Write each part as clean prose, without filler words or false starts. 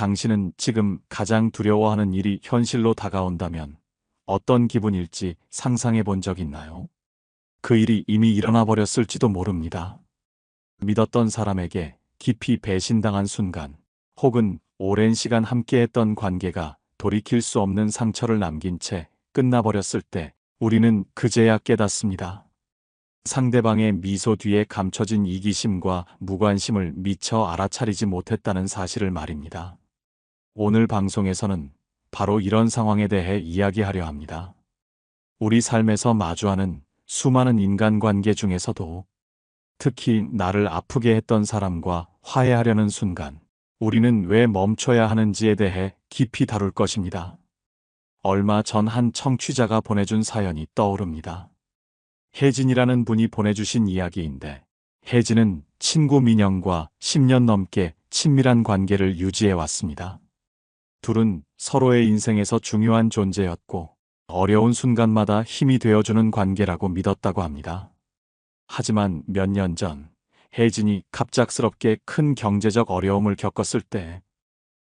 당신은 지금 가장 두려워하는 일이 현실로 다가온다면 어떤 기분일지 상상해 본 적 있나요? 그 일이 이미 일어나 버렸을지도 모릅니다. 믿었던 사람에게 깊이 배신당한 순간, 혹은 오랜 시간 함께했던 관계가 돌이킬 수 없는 상처를 남긴 채 끝나버렸을 때 우리는 그제야 깨닫습니다. 상대방의 미소 뒤에 감춰진 이기심과 무관심을 미처 알아차리지 못했다는 사실을 말입니다. 오늘 방송에서는 바로 이런 상황에 대해 이야기하려 합니다. 우리 삶에서 마주하는 수많은 인간관계 중에서도 특히 나를 아프게 했던 사람과 화해하려는 순간 우리는 왜 멈춰야 하는지에 대해 깊이 다룰 것입니다. 얼마 전 한 청취자가 보내준 사연이 떠오릅니다. 혜진이라는 분이 보내주신 이야기인데, 혜진은 친구 민영과 10년 넘게 친밀한 관계를 유지해 왔습니다. 둘은 서로의 인생에서 중요한 존재였고 어려운 순간마다 힘이 되어주는 관계라고 믿었다고 합니다. 하지만 몇 년 전 혜진이 갑작스럽게 큰 경제적 어려움을 겪었을 때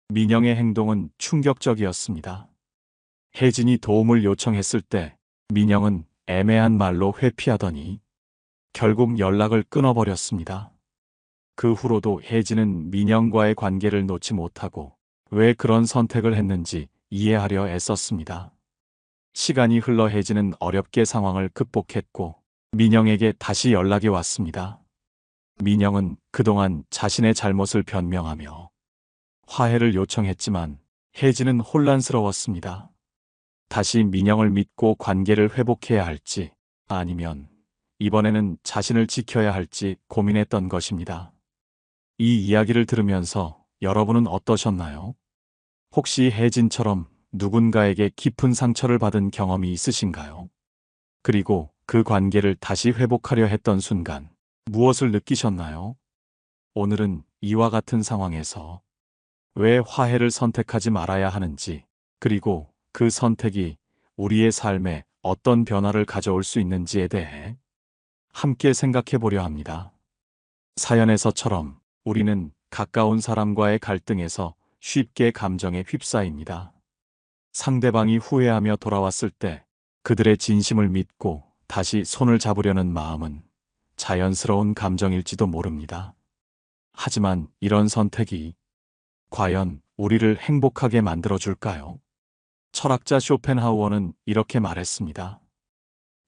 민영의 행동은 충격적이었습니다. 혜진이 도움을 요청했을 때 민영은 애매한 말로 회피하더니 결국 연락을 끊어버렸습니다. 그 후로도 혜진은 민영과의 관계를 놓지 못하고 왜 그런 선택을 했는지 이해하려 애썼습니다. 시간이 흘러 혜진은 어렵게 상황을 극복했고 민영에게 다시 연락이 왔습니다. 민영은 그동안 자신의 잘못을 변명하며 화해를 요청했지만 혜진은 혼란스러웠습니다. 다시 민영을 믿고 관계를 회복해야 할지 아니면 이번에는 자신을 지켜야 할지 고민했던 것입니다. 이 이야기를 들으면서 여러분은 어떠셨나요? 혹시 혜진처럼 누군가에게 깊은 상처를 받은 경험이 있으신가요? 그리고 그 관계를 다시 회복하려 했던 순간 무엇을 느끼셨나요? 오늘은 이와 같은 상황에서 왜 화해를 선택하지 말아야 하는지, 그리고 그 선택이 우리의 삶에 어떤 변화를 가져올 수 있는지에 대해 함께 생각해 보려 합니다. 사연에서처럼 우리는 가까운 사람과의 갈등에서 쉽게 감정에 휩싸입니다. 상대방이 후회하며 돌아왔을 때 그들의 진심을 믿고 다시 손을 잡으려는 마음은 자연스러운 감정일지도 모릅니다. 하지만 이런 선택이 과연 우리를 행복하게 만들어줄까요? 철학자 쇼펜하우어는 이렇게 말했습니다.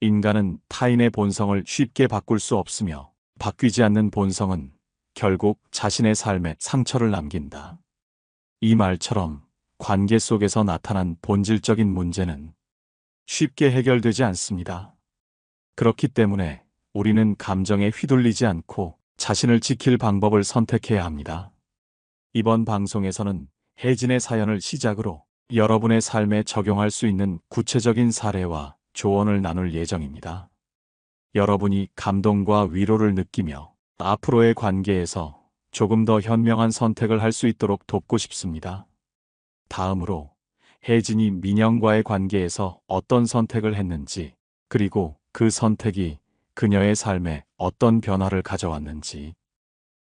인간은 타인의 본성을 쉽게 바꿀 수 없으며 바뀌지 않는 본성은 결국 자신의 삶에 상처를 남긴다. 이 말처럼 관계 속에서 나타난 본질적인 문제는 쉽게 해결되지 않습니다. 그렇기 때문에 우리는 감정에 휘둘리지 않고 자신을 지킬 방법을 선택해야 합니다. 이번 방송에서는 혜진의 사연을 시작으로 여러분의 삶에 적용할 수 있는 구체적인 사례와 조언을 나눌 예정입니다. 여러분이 감동과 위로를 느끼며 앞으로의 관계에서 조금 더 현명한 선택을 할 수 있도록 돕고 싶습니다. 다음으로 혜진이 민영과의 관계에서 어떤 선택을 했는지, 그리고 그 선택이 그녀의 삶에 어떤 변화를 가져왔는지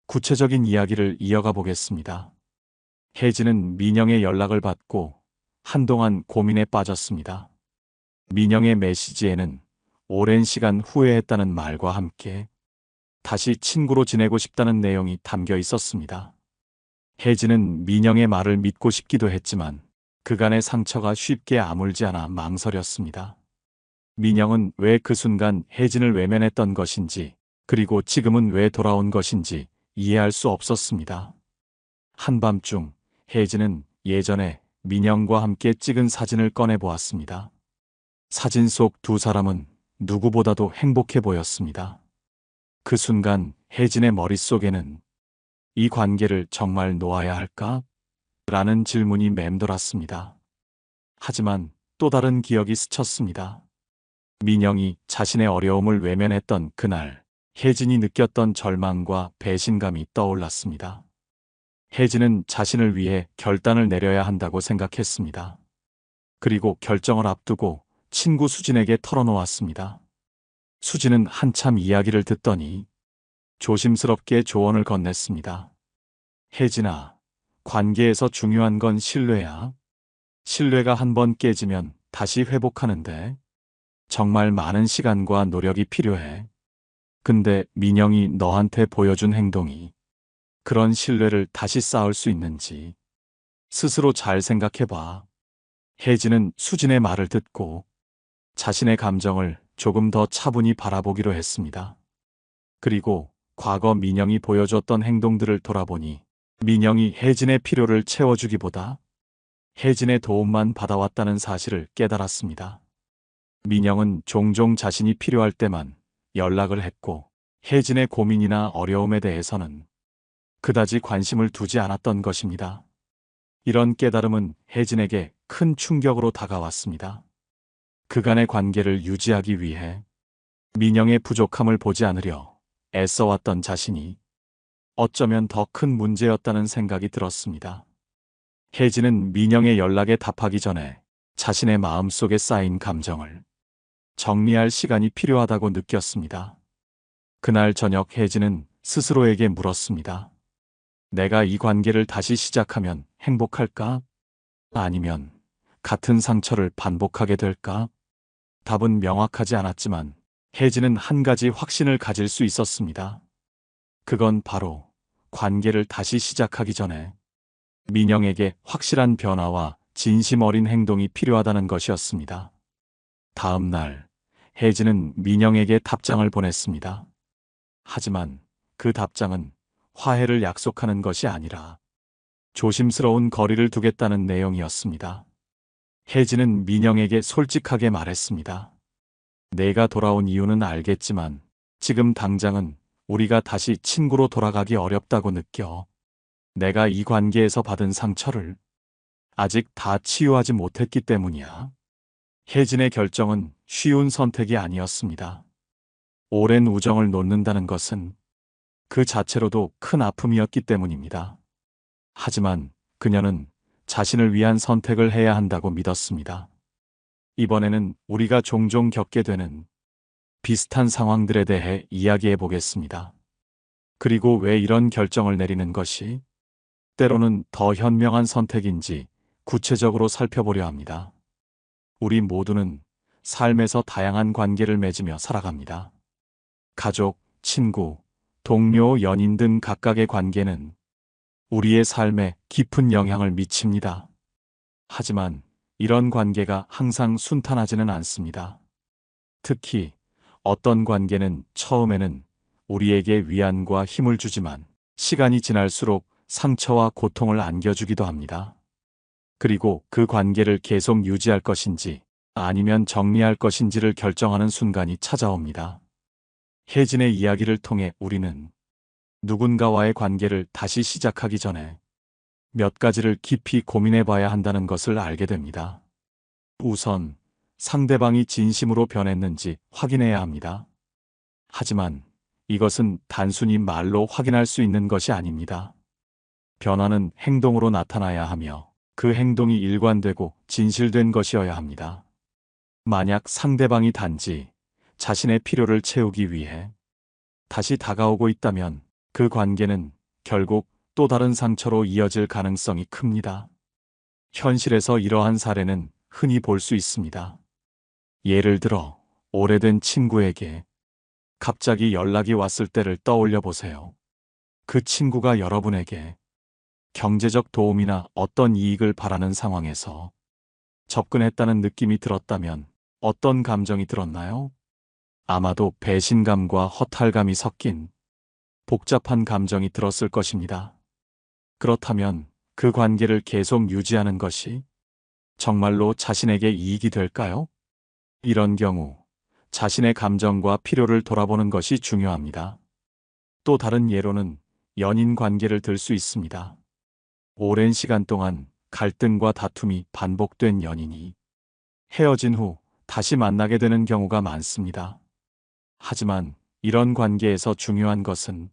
구체적인 이야기를 이어가 보겠습니다. 혜진은 민영의 연락을 받고 한동안 고민에 빠졌습니다. 민영의 메시지에는 오랜 시간 후회했다는 말과 함께 다시 친구로 지내고 싶다는 내용이 담겨 있었습니다. 혜진은 민영의 말을 믿고 싶기도 했지만 그간의 상처가 쉽게 아물지 않아 망설였습니다. 민영은 왜 그 순간 혜진을 외면했던 것인지, 그리고 지금은 왜 돌아온 것인지 이해할 수 없었습니다. 한밤중 혜진은 예전에 민영과 함께 찍은 사진을 꺼내 보았습니다. 사진 속 두 사람은 누구보다도 행복해 보였습니다. 그 순간 혜진의 머릿속에는 이 관계를 정말 놓아야 할까? 라는 질문이 맴돌았습니다. 하지만 또 다른 기억이 스쳤습니다. 민영이 자신의 어려움을 외면했던 그날, 혜진이 느꼈던 절망과 배신감이 떠올랐습니다. 혜진은 자신을 위해 결단을 내려야 한다고 생각했습니다. 그리고 결정을 앞두고 친구 수진에게 털어놓았습니다. 수진은 한참 이야기를 듣더니 조심스럽게 조언을 건넸습니다. 혜진아, 관계에서 중요한 건 신뢰야. 신뢰가 한번 깨지면 다시 회복하는데 정말 많은 시간과 노력이 필요해. 근데 민영이 너한테 보여준 행동이 그런 신뢰를 다시 쌓을 수 있는지 스스로 잘 생각해봐. 혜진은 수진의 말을 듣고 자신의 감정을 조금 더 차분히 바라보기로 했습니다. 그리고 과거 민영이 보여줬던 행동들을 돌아보니 민영이 혜진의 필요를 채워주기보다 혜진의 도움만 받아왔다는 사실을 깨달았습니다. 민영은 종종 자신이 필요할 때만 연락을 했고 혜진의 고민이나 어려움에 대해서는 그다지 관심을 두지 않았던 것입니다. 이런 깨달음은 혜진에게 큰 충격으로 다가왔습니다. 그간의 관계를 유지하기 위해 민영의 부족함을 보지 않으려 애써왔던 자신이 어쩌면 더 큰 문제였다는 생각이 들었습니다. 혜진은 민영의 연락에 답하기 전에 자신의 마음속에 쌓인 감정을 정리할 시간이 필요하다고 느꼈습니다. 그날 저녁 혜진은 스스로에게 물었습니다. 내가 이 관계를 다시 시작하면 행복할까? 아니면 같은 상처를 반복하게 될까? 답은 명확하지 않았지만 혜진은 한 가지 확신을 가질 수 있었습니다. 그건 바로 관계를 다시 시작하기 전에 민영에게 확실한 변화와 진심 어린 행동이 필요하다는 것이었습니다. 다음 날 혜진은 민영에게 답장을 보냈습니다. 하지만 그 답장은 화해를 약속하는 것이 아니라 조심스러운 거리를 두겠다는 내용이었습니다. 혜진은 민영에게 솔직하게 말했습니다. 내가 돌아온 이유는 알겠지만 지금 당장은 우리가 다시 친구로 돌아가기 어렵다고 느껴. 내가 이 관계에서 받은 상처를 아직 다 치유하지 못했기 때문이야. 혜진의 결정은 쉬운 선택이 아니었습니다. 오랜 우정을 놓는다는 것은 그 자체로도 큰 아픔이었기 때문입니다. 하지만 그녀는 자신을 위한 선택을 해야 한다고 믿었습니다. 이번에는 우리가 종종 겪게 되는 비슷한 상황들에 대해 이야기해 보겠습니다. 그리고 왜 이런 결정을 내리는 것이 때로는 더 현명한 선택인지 구체적으로 살펴보려 합니다. 우리 모두는 삶에서 다양한 관계를 맺으며 살아갑니다. 가족, 친구, 동료, 연인 등 각각의 관계는 우리의 삶에 깊은 영향을 미칩니다. 하지만 이런 관계가 항상 순탄하지는 않습니다. 특히 어떤 관계는 처음에는 우리에게 위안과 힘을 주지만 시간이 지날수록 상처와 고통을 안겨주기도 합니다. 그리고 그 관계를 계속 유지할 것인지 아니면 정리할 것인지를 결정하는 순간이 찾아옵니다. 혜진의 이야기를 통해 우리는 누군가와의 관계를 다시 시작하기 전에 몇 가지를 깊이 고민해 봐야 한다는 것을 알게 됩니다. 우선 상대방이 진심으로 변했는지 확인해야 합니다. 하지만 이것은 단순히 말로 확인할 수 있는 것이 아닙니다. 변화는 행동으로 나타나야 하며 그 행동이 일관되고 진실된 것이어야 합니다. 만약 상대방이 단지 자신의 필요를 채우기 위해 다시 다가오고 있다면 그 관계는 결국 또 다른 상처로 이어질 가능성이 큽니다. 현실에서 이러한 사례는 흔히 볼 수 있습니다. 예를 들어 오래된 친구에게 갑자기 연락이 왔을 때를 떠올려 보세요. 그 친구가 여러분에게 경제적 도움이나 어떤 이익을 바라는 상황에서 접근했다는 느낌이 들었다면 어떤 감정이 들었나요? 아마도 배신감과 허탈감이 섞인 복잡한 감정이 들었을 것입니다. 그렇다면 그 관계를 계속 유지하는 것이 정말로 자신에게 이익이 될까요? 이런 경우 자신의 감정과 필요를 돌아보는 것이 중요합니다. 또 다른 예로는 연인 관계를 들 수 있습니다. 오랜 시간 동안 갈등과 다툼이 반복된 연인이 헤어진 후 다시 만나게 되는 경우가 많습니다. 하지만 이런 관계에서 중요한 것은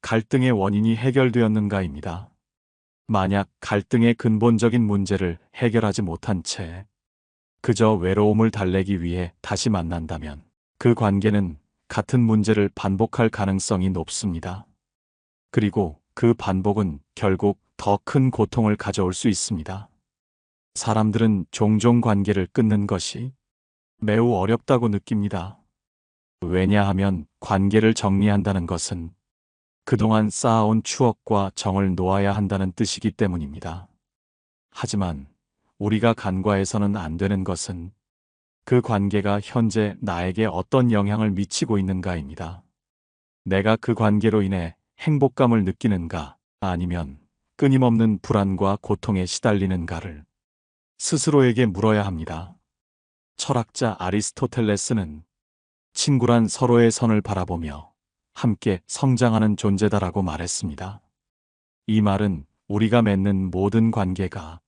갈등의 원인이 해결되었는가입니다. 만약 갈등의 근본적인 문제를 해결하지 못한 채 그저 외로움을 달래기 위해 다시 만난다면 그 관계는 같은 문제를 반복할 가능성이 높습니다. 그리고 그 반복은 결국 더 큰 고통을 가져올 수 있습니다. 사람들은 종종 관계를 끊는 것이 매우 어렵다고 느낍니다. 왜냐하면 관계를 정리한다는 것은 그동안 쌓아온 추억과 정을 놓아야 한다는 뜻이기 때문입니다. 하지만 우리가 간과해서는 안 되는 것은 그 관계가 현재 나에게 어떤 영향을 미치고 있는가입니다. 내가 그 관계로 인해 행복감을 느끼는가, 아니면 끊임없는 불안과 고통에 시달리는가를 스스로에게 물어야 합니다. 철학자 아리스토텔레스는 친구란 서로의 선을 바라보며 함께 성장하는 존재다라고 말했습니다. 이 말은 우리가 맺는 모든 관계가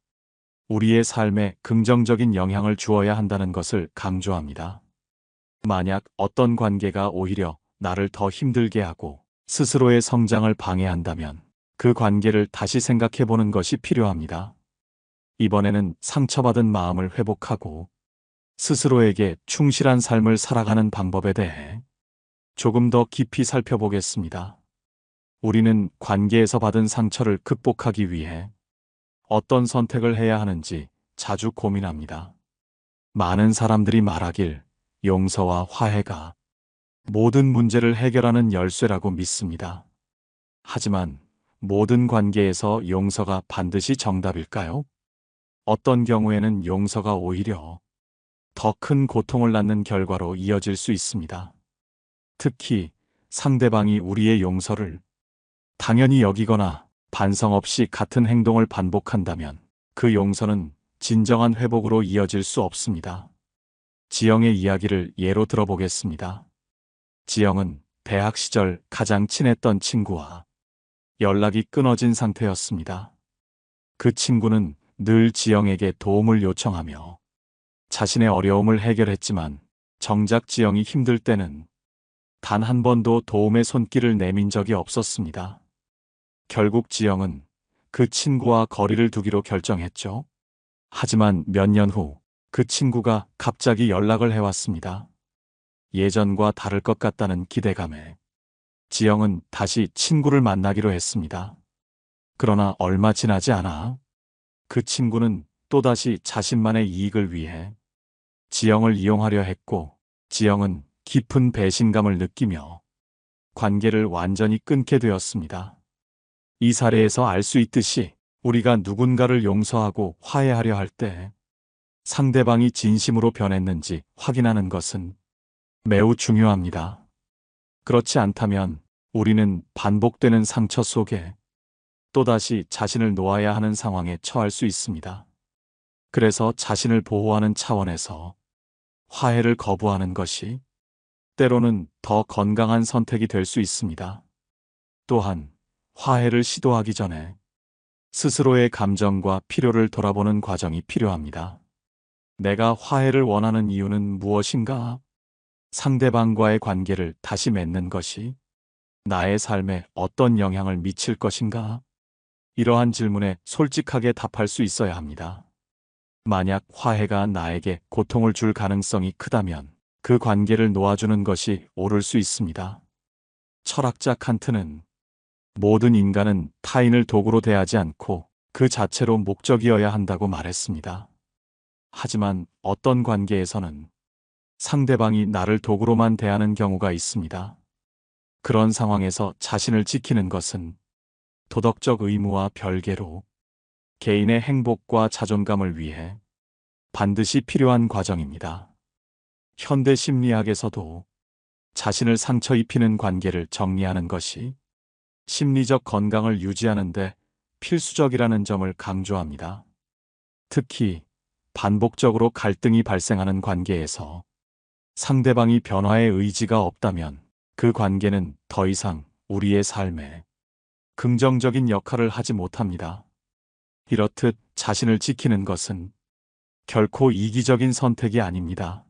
우리의 삶에 긍정적인 영향을 주어야 한다는 것을 강조합니다. 만약 어떤 관계가 오히려 나를 더 힘들게 하고 스스로의 성장을 방해한다면 그 관계를 다시 생각해 보는 것이 필요합니다. 이번에는 상처받은 마음을 회복하고 스스로에게 충실한 삶을 살아가는 방법에 대해 조금 더 깊이 살펴보겠습니다. 우리는 관계에서 받은 상처를 극복하기 위해 어떤 선택을 해야 하는지 자주 고민합니다. 많은 사람들이 말하길 용서와 화해가 모든 문제를 해결하는 열쇠라고 믿습니다. 하지만 모든 관계에서 용서가 반드시 정답일까요? 어떤 경우에는 용서가 오히려 더 큰 고통을 낳는 결과로 이어질 수 있습니다. 특히 상대방이 우리의 용서를 당연히 여기거나 반성 없이 같은 행동을 반복한다면 그 용서는 진정한 회복으로 이어질 수 없습니다. 지영의 이야기를 예로 들어보겠습니다. 지영은 대학 시절 가장 친했던 친구와 연락이 끊어진 상태였습니다. 그 친구는 늘 지영에게 도움을 요청하며 자신의 어려움을 해결했지만 정작 지영이 힘들 때는 단 한 번도 도움의 손길을 내민 적이 없었습니다. 결국 지영은 그 친구와 거리를 두기로 결정했죠. 하지만 몇 년 후 그 친구가 갑자기 연락을 해왔습니다. 예전과 다를 것 같다는 기대감에 지영은 다시 친구를 만나기로 했습니다. 그러나 얼마 지나지 않아 그 친구는 또다시 자신만의 이익을 위해 지영을 이용하려 했고, 지영은 깊은 배신감을 느끼며 관계를 완전히 끊게 되었습니다. 이 사례에서 알 수 있듯이 우리가 누군가를 용서하고 화해하려 할 때 상대방이 진심으로 변했는지 확인하는 것은 매우 중요합니다. 그렇지 않다면 우리는 반복되는 상처 속에 또다시 자신을 놓아야 하는 상황에 처할 수 있습니다. 그래서 자신을 보호하는 차원에서 화해를 거부하는 것이 때로는 더 건강한 선택이 될 수 있습니다. 또한 화해를 시도하기 전에 스스로의 감정과 필요를 돌아보는 과정이 필요합니다. 내가 화해를 원하는 이유는 무엇인가? 상대방과의 관계를 다시 맺는 것이 나의 삶에 어떤 영향을 미칠 것인가? 이러한 질문에 솔직하게 답할 수 있어야 합니다. 만약 화해가 나에게 고통을 줄 가능성이 크다면 그 관계를 놓아주는 것이 옳을 수 있습니다. 철학자 칸트는 모든 인간은 타인을 도구로 대하지 않고 그 자체로 목적이어야 한다고 말했습니다. 하지만 어떤 관계에서는 상대방이 나를 도구로만 대하는 경우가 있습니다. 그런 상황에서 자신을 지키는 것은 도덕적 의무와 별개로 개인의 행복과 자존감을 위해 반드시 필요한 과정입니다. 현대 심리학에서도 자신을 상처 입히는 관계를 정리하는 것이 심리적 건강을 유지하는 데 필수적이라는 점을 강조합니다. 특히 반복적으로 갈등이 발생하는 관계에서 상대방이 변화의 의지가 없다면 그 관계는 더 이상 우리의 삶에 긍정적인 역할을 하지 못합니다. 이렇듯 자신을 지키는 것은 결코 이기적인 선택이 아닙니다.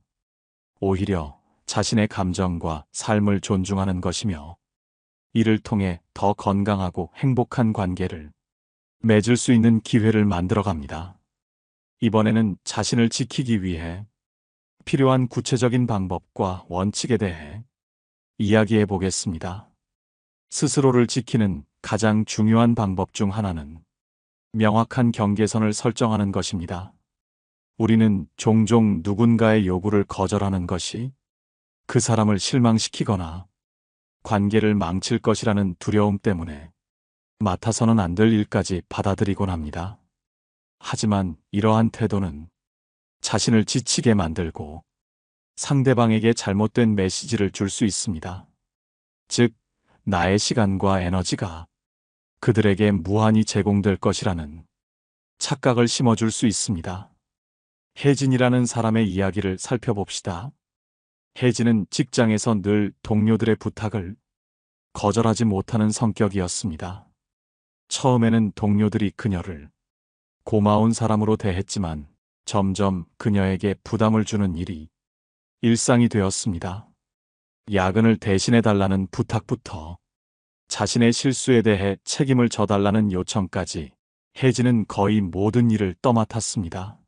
오히려 자신의 감정과 삶을 존중하는 것이며 이를 통해 더 건강하고 행복한 관계를 맺을 수 있는 기회를 만들어갑니다. 이번에는 자신을 지키기 위해 필요한 구체적인 방법과 원칙에 대해 이야기해 보겠습니다. 스스로를 지키는 가장 중요한 방법 중 하나는 명확한 경계선을 설정하는 것입니다. 우리는 종종 누군가의 요구를 거절하는 것이 그 사람을 실망시키거나 관계를 망칠 것이라는 두려움 때문에 맡아서는 안 될 일까지 받아들이곤 합니다. 하지만 이러한 태도는 자신을 지치게 만들고 상대방에게 잘못된 메시지를 줄 수 있습니다. 즉, 나의 시간과 에너지가 그들에게 무한히 제공될 것이라는 착각을 심어줄 수 있습니다. 혜진이라는 사람의 이야기를 살펴봅시다. 혜진은 직장에서 늘 동료들의 부탁을 거절하지 못하는 성격이었습니다. 처음에는 동료들이 그녀를 고마운 사람으로 대했지만 점점 그녀에게 부담을 주는 일이 일상이 되었습니다. 야근을 대신해 달라는 부탁부터 자신의 실수에 대해 책임을 져달라는 요청까지 혜진은 거의 모든 일을 떠맡았습니다.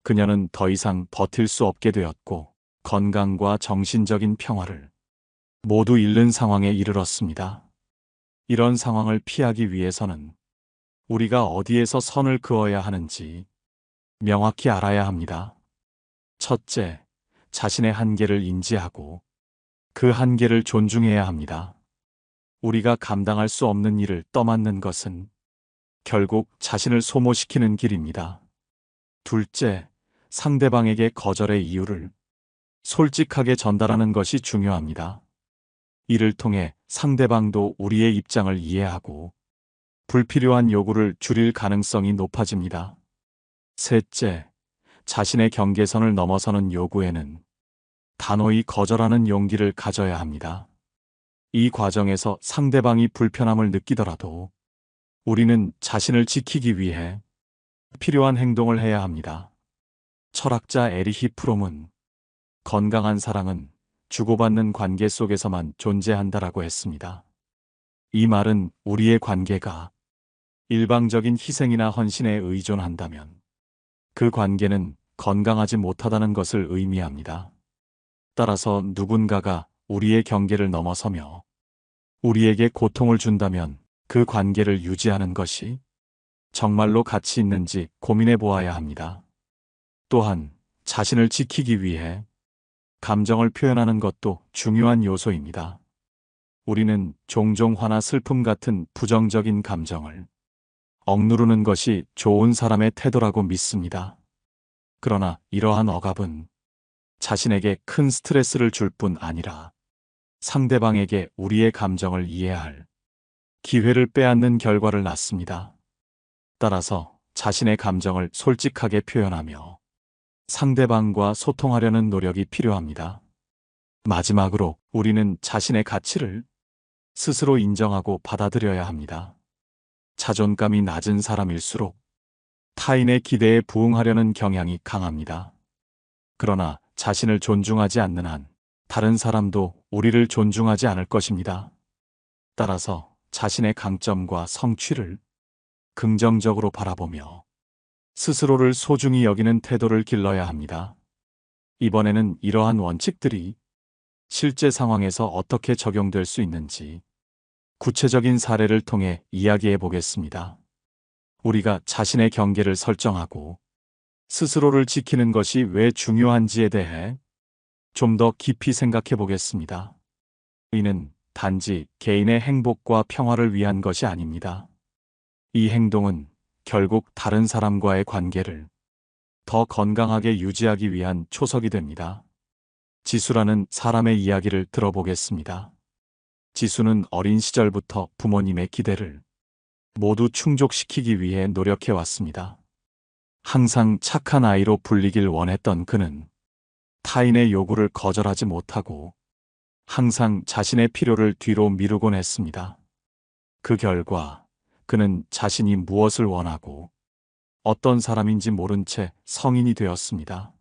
그녀는 더 이상 버틸 수 없게 되었고 건강과 정신적인 평화를 모두 잃는 상황에 이르렀습니다. 이런 상황을 피하기 위해서는 우리가 어디에서 선을 그어야 하는지 명확히 알아야 합니다. 첫째, 자신의 한계를 인지하고 그 한계를 존중해야 합니다. 우리가 감당할 수 없는 일을 떠맡는 것은 결국 자신을 소모시키는 길입니다. 둘째, 상대방에게 거절의 이유를 솔직하게 전달하는 것이 중요합니다. 이를 통해 상대방도 우리의 입장을 이해하고 불필요한 요구를 줄일 가능성이 높아집니다. 셋째, 자신의 경계선을 넘어서는 요구에는 단호히 거절하는 용기를 가져야 합니다. 이 과정에서 상대방이 불편함을 느끼더라도 우리는 자신을 지키기 위해 필요한 행동을 해야 합니다. 철학자 에리히 프롬은 건강한 사랑은 주고받는 관계 속에서만 존재한다라고 했습니다. 이 말은 우리의 관계가 일방적인 희생이나 헌신에 의존한다면 그 관계는 건강하지 못하다는 것을 의미합니다. 따라서 누군가가 우리의 경계를 넘어서며 우리에게 고통을 준다면 그 관계를 유지하는 것이 정말로 가치 있는지 고민해 보아야 합니다. 또한 자신을 지키기 위해 감정을 표현하는 것도 중요한 요소입니다. 우리는 종종 화나 슬픔 같은 부정적인 감정을 억누르는 것이 좋은 사람의 태도라고 믿습니다. 그러나 이러한 억압은 자신에게 큰 스트레스를 줄 뿐 아니라 상대방에게 우리의 감정을 이해할 기회를 빼앗는 결과를 낳습니다. 따라서 자신의 감정을 솔직하게 표현하며 상대방과 소통하려는 노력이 필요합니다. 마지막으로 우리는 자신의 가치를 스스로 인정하고 받아들여야 합니다. 자존감이 낮은 사람일수록 타인의 기대에 부응하려는 경향이 강합니다. 그러나 자신을 존중하지 않는 한 다른 사람도 우리를 존중하지 않을 것입니다. 따라서 자신의 강점과 성취를 긍정적으로 바라보며 스스로를 소중히 여기는 태도를 길러야 합니다. 이번에는 이러한 원칙들이 실제 상황에서 어떻게 적용될 수 있는지 구체적인 사례를 통해 이야기해 보겠습니다. 우리가 자신의 경계를 설정하고 스스로를 지키는 것이 왜 중요한지에 대해 좀 더 깊이 생각해 보겠습니다. 이는 단지 개인의 행복과 평화를 위한 것이 아닙니다. 이 행동은 결국 다른 사람과의 관계를 더 건강하게 유지하기 위한 초석이 됩니다. 지수라는 사람의 이야기를 들어보겠습니다. 지수는 어린 시절부터 부모님의 기대를 모두 충족시키기 위해 노력해 왔습니다. 항상 착한 아이로 불리길 원했던 그는 타인의 요구를 거절하지 못하고 항상 자신의 필요를 뒤로 미루곤 했습니다. 그 결과 그는 자신이 무엇을 원하고 어떤 사람인지 모른 채 성인이 되었습니다.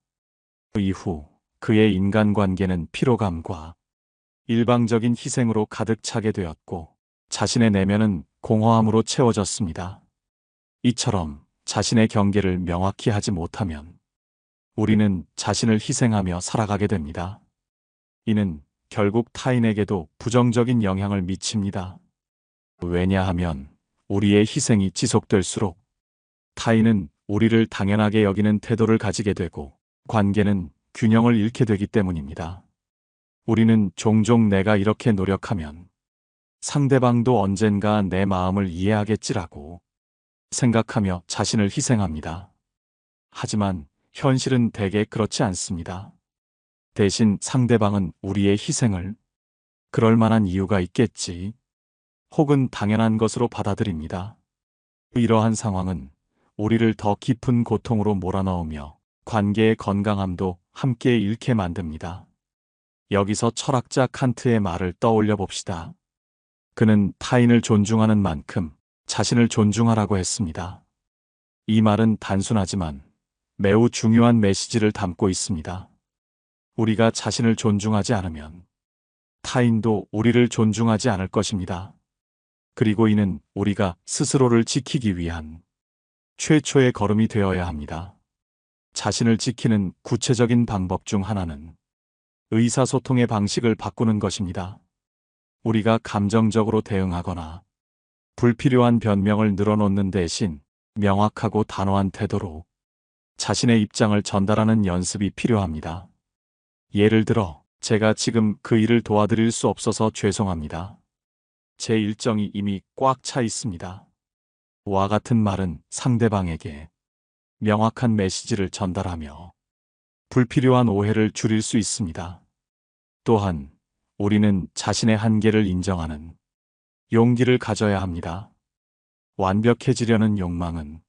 그 이후 그의 인간관계는 피로감과 일방적인 희생으로 가득 차게 되었고 자신의 내면은 공허함으로 채워졌습니다. 이처럼 자신의 경계를 명확히 하지 못하면 우리는 자신을 희생하며 살아가게 됩니다. 이는 결국 타인에게도 부정적인 영향을 미칩니다. 왜냐하면 우리의 희생이 지속될수록 타인은 우리를 당연하게 여기는 태도를 가지게 되고 관계는 균형을 잃게 되기 때문입니다. 우리는 종종 내가 이렇게 노력하면 상대방도 언젠가 내 마음을 이해하겠지라고 생각하며 자신을 희생합니다. 하지만 현실은 대개 그렇지 않습니다. 대신 상대방은 우리의 희생을 그럴 만한 이유가 있겠지, 혹은 당연한 것으로 받아들입니다. 이러한 상황은 우리를 더 깊은 고통으로 몰아넣으며 관계의 건강함도 함께 잃게 만듭니다. 여기서 철학자 칸트의 말을 떠올려 봅시다. 그는 타인을 존중하는 만큼 자신을 존중하라고 했습니다. 이 말은 단순하지만 매우 중요한 메시지를 담고 있습니다. 우리가 자신을 존중하지 않으면 타인도 우리를 존중하지 않을 것입니다. 그리고 이는 우리가 스스로를 지키기 위한 최초의 걸음이 되어야 합니다. 자신을 지키는 구체적인 방법 중 하나는 의사소통의 방식을 바꾸는 것입니다. 우리가 감정적으로 대응하거나 불필요한 변명을 늘어놓는 대신 명확하고 단호한 태도로 자신의 입장을 전달하는 연습이 필요합니다. 예를 들어, 제가 지금 그 일을 도와드릴 수 없어서 죄송합니다. 제 일정이 이미 꽉 차 있습니다. 와 같은 말은 상대방에게 명확한 메시지를 전달하며 불필요한 오해를 줄일 수 있습니다. 또한 우리는 자신의 한계를 인정하는 용기를 가져야 합니다. 완벽해지려는 욕망은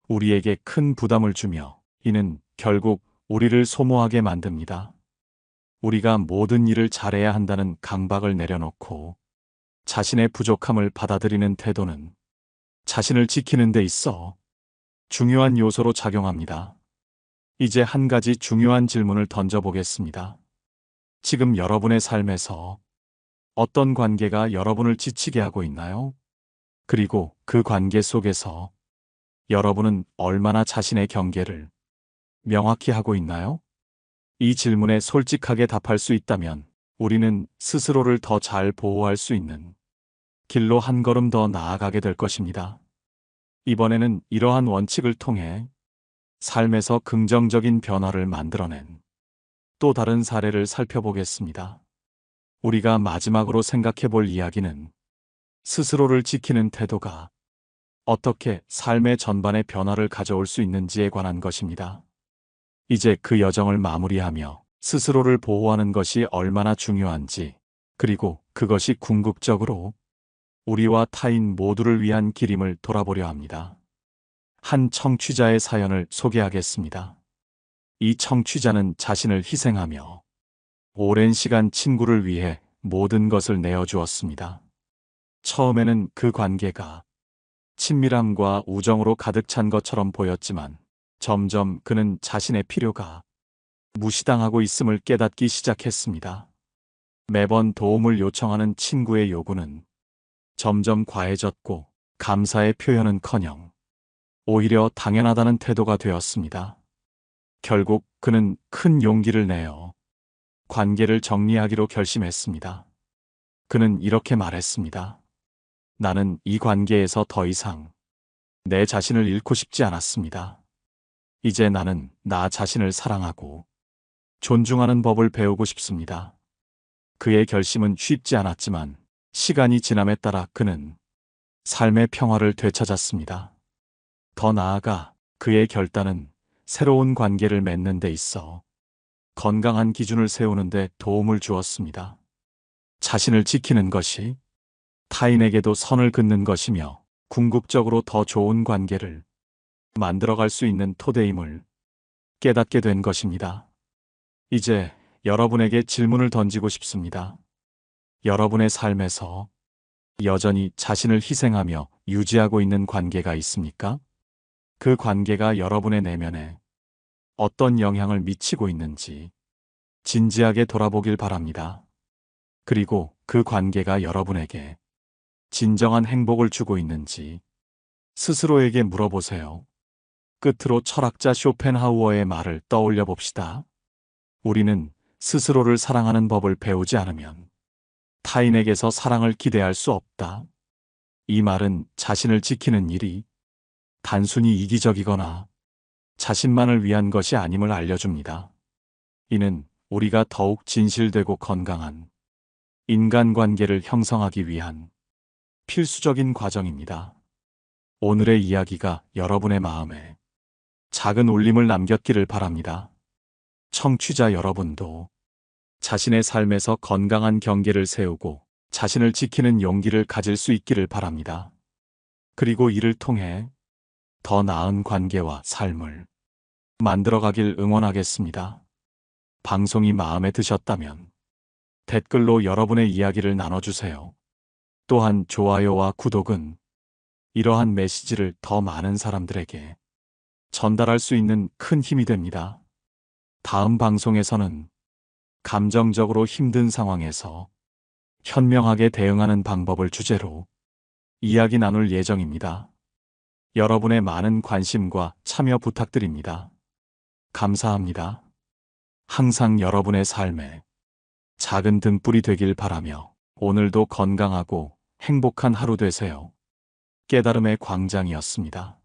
우리에게 큰 부담을 주며 이는 결국 우리를 소모하게 만듭니다. 우리가 모든 일을 잘해야 한다는 강박을 내려놓고 자신의 부족함을 받아들이는 태도는 자신을 지키는 데 있어 중요한 요소로 작용합니다. 이제 한 가지 중요한 질문을 던져보겠습니다. 지금 여러분의 삶에서 어떤 관계가 여러분을 지치게 하고 있나요? 그리고 그 관계 속에서 여러분은 얼마나 자신의 경계를 명확히 하고 있나요? 이 질문에 솔직하게 답할 수 있다면 우리는 스스로를 더 잘 보호할 수 있는 길로 한 걸음 더 나아가게 될 것입니다. 이번에는 이러한 원칙을 통해 삶에서 긍정적인 변화를 만들어낸 또 다른 사례를 살펴보겠습니다. 우리가 마지막으로 생각해 볼 이야기는 스스로를 지키는 태도가 어떻게 삶의 전반에 변화를 가져올 수 있는지에 관한 것입니다. 이제 그 여정을 마무리하며 스스로를 보호하는 것이 얼마나 중요한지, 그리고 그것이 궁극적으로 우리와 타인 모두를 위한 길임을 돌아보려 합니다. 한 청취자의 사연을 소개하겠습니다. 이 청취자는 자신을 희생하며 오랜 시간 친구를 위해 모든 것을 내어주었습니다. 처음에는 그 관계가 친밀함과 우정으로 가득 찬 것처럼 보였지만 점점 그는 자신의 필요가 무시당하고 있음을 깨닫기 시작했습니다. 매번 도움을 요청하는 친구의 요구는 점점 과해졌고 감사의 표현은커녕 오히려 당연하다는 태도가 되었습니다. 결국 그는 큰 용기를 내어 관계를 정리하기로 결심했습니다. 그는 이렇게 말했습니다. 나는 이 관계에서 더 이상 내 자신을 잃고 싶지 않았습니다. 이제 나는 나 자신을 사랑하고 존중하는 법을 배우고 싶습니다. 그의 결심은 쉽지 않았지만 시간이 지남에 따라 그는 삶의 평화를 되찾았습니다. 더 나아가 그의 결단은 새로운 관계를 맺는 데 있어 건강한 기준을 세우는 데 도움을 주었습니다. 자신을 지키는 것이 타인에게도 선을 긋는 것이며 궁극적으로 더 좋은 관계를 만들어갈 수 있는 토대임을 깨닫게 된 것입니다. 이제 여러분에게 질문을 던지고 싶습니다. 여러분의 삶에서 여전히 자신을 희생하며 유지하고 있는 관계가 있습니까? 그 관계가 여러분의 내면에 어떤 영향을 미치고 있는지 진지하게 돌아보길 바랍니다. 그리고 그 관계가 여러분에게 진정한 행복을 주고 있는지 스스로에게 물어보세요. 끝으로 철학자 쇼펜하우어의 말을 떠올려 봅시다. 우리는 스스로를 사랑하는 법을 배우지 않으면 타인에게서 사랑을 기대할 수 없다. 이 말은 자신을 지키는 일이 단순히 이기적이거나 자신만을 위한 것이 아님을 알려줍니다. 이는 우리가 더욱 진실되고 건강한 인간관계를 형성하기 위한 필수적인 과정입니다. 오늘의 이야기가 여러분의 마음에 작은 울림을 남겼기를 바랍니다. 청취자 여러분도 자신의 삶에서 건강한 경계를 세우고 자신을 지키는 용기를 가질 수 있기를 바랍니다. 그리고 이를 통해 더 나은 관계와 삶을 만들어가길 응원하겠습니다. 방송이 마음에 드셨다면 댓글로 여러분의 이야기를 나눠주세요. 또한 좋아요와 구독은 이러한 메시지를 더 많은 사람들에게 전달할 수 있는 큰 힘이 됩니다. 다음 방송에서는 감정적으로 힘든 상황에서 현명하게 대응하는 방법을 주제로 이야기 나눌 예정입니다. 여러분의 많은 관심과 참여 부탁드립니다. 감사합니다. 항상 여러분의 삶에 작은 등불이 되길 바라며 오늘도 건강하고 행복한 하루 되세요. 깨달음의 광장이었습니다.